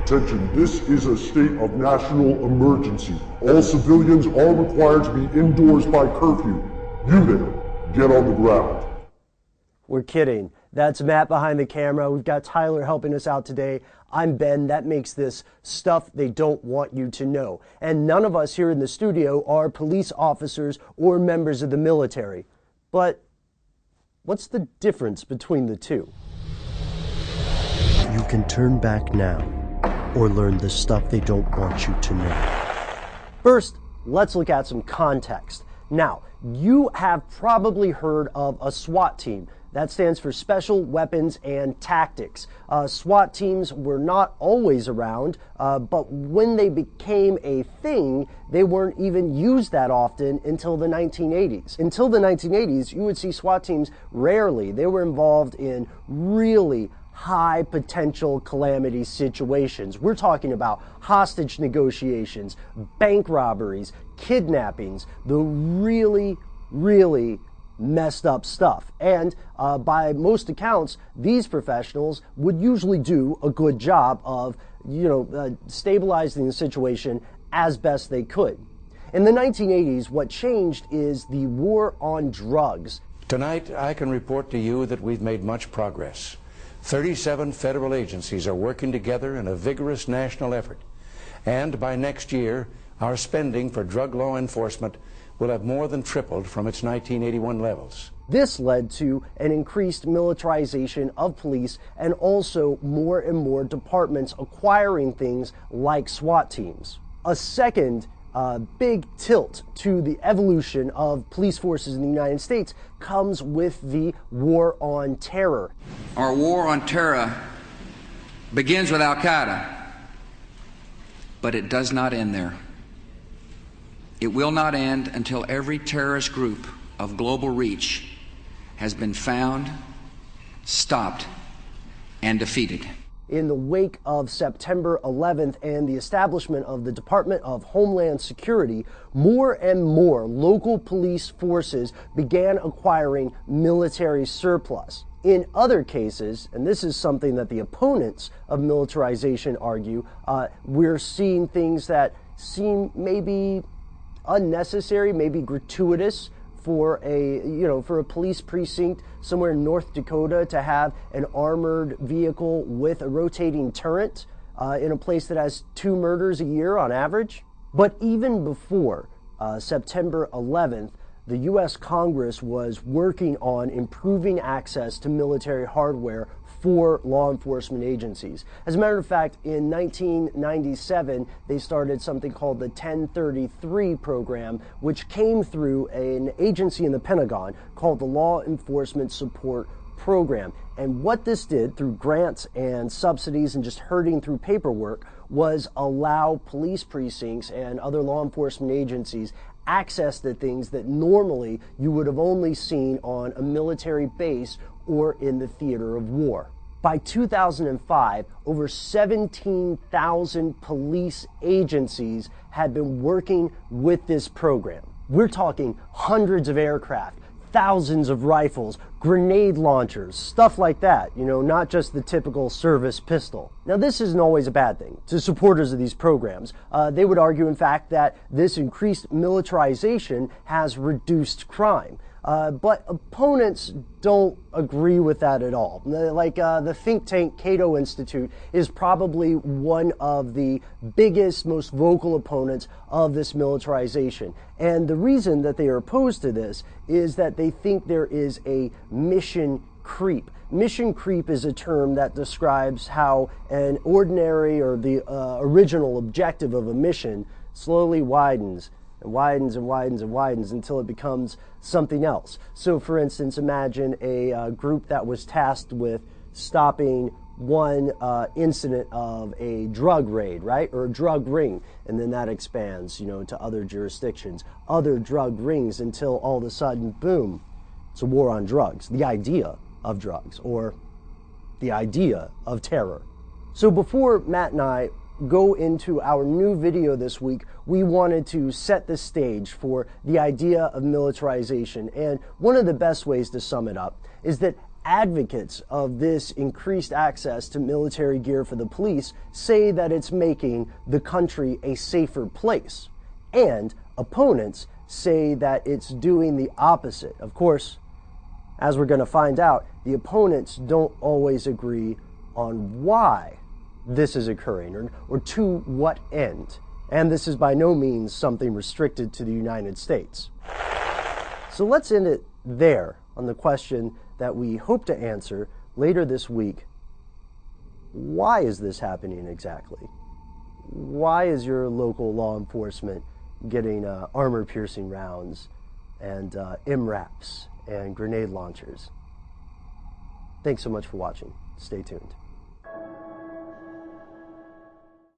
Attention, this is a state of national emergency. All civilians are required to be indoors by curfew. You there, get on the ground. We're kidding. That's Matt behind the camera. We've got Tyler helping us out today. I'm Ben. That makes this stuff they don't want you to know. And none of us here in the studio are police officers or members of the military. But what's the difference between the two? You can turn back now or learn the stuff they don't want you to know. First, let's look at some context. Now, you have probably heard of a SWAT team. That stands for Special Weapons and Tactics. SWAT teams were not always around, but when they became a thing, they weren't even used that often until the 1980s. Until the 1980s, you would see SWAT teams rarely. They were involved in really high potential calamity situations. We're talking about hostage negotiations, bank robberies, kidnappings, the really messed up stuff. And by most accounts, these professionals would usually do a good job of, stabilizing the situation as best they could. In the 1980s, what changed is the war on drugs. Tonight, I can report to you that we've made much progress. 37 federal agencies are working together in a vigorous national effort. And by next year, our spending for drug law enforcement will have more than tripled from its 1981 levels. This led to an increased militarization of police and also more and more departments acquiring things like SWAT teams. A second big tilt to the evolution of police forces in the United States comes with the war on terror. Our war on terror begins with Al-Qaeda, but it does not end there. It will not end until every terrorist group of global reach has been found, stopped, and defeated. In the wake of September 11th and the establishment of the Department of Homeland Security, more and more local police forces began acquiring military surplus. In other cases, and this is something that the opponents of militarization argue, we're seeing things that seem maybe unnecessary, maybe gratuitous for a police precinct somewhere in North Dakota to have an armored vehicle with a rotating turret in a place that has 2 murders a year on average. But even before September 11th, the U.S. Congress was working on improving access to military hardware for law enforcement agencies. As a matter of fact, in 1997, they started something called the 1033 program, which came through an agency in the Pentagon called the Law Enforcement Support Program. And what this did through grants and subsidies and just herding through paperwork was allow police precincts and other law enforcement agencies access to things that normally you would have only seen on a military base or in the theater of war. By 2005, over 17,000 police agencies had been working with this program. We're talking hundreds of aircraft, thousands of rifles, grenade launchers, stuff like that, not just the typical service pistol. Now, this isn't always a bad thing to supporters of these programs. They would argue, in fact, that this increased militarization has reduced crime. But opponents don't agree with that at all. Like the think tank Cato Institute is probably one of the biggest, most vocal opponents of this militarization. And the reason that they are opposed to this is that they think there is a mission creep. Mission creep is a term that describes how an ordinary or the original objective of a mission slowly widens and widens and widens and widens until it becomes something else. So for instance, imagine a group that was tasked with stopping one incident of a drug raid, right? Or a drug ring. And then that expands, to other jurisdictions, other drug rings until all of a sudden, boom, it's a war on drugs. The idea of drugs or the idea of terror. So before Matt and I go into our new video this week, we wanted to set the stage for the idea of militarization. And one of the best ways to sum it up is that Advocates of this increased access to military gear for the police say that it's making the country a safer place, and opponents say that it's doing the opposite. Of course, as we're going to find out, the opponents don't always agree on why this is occurring or to what end. And this is by no means something restricted to the United States. So let's end it there on the question that we hope to answer later this week. Why is this happening exactly? Why is your local law enforcement getting armor-piercing rounds and MRAPs and grenade launchers? Thanks so much for watching. Stay tuned.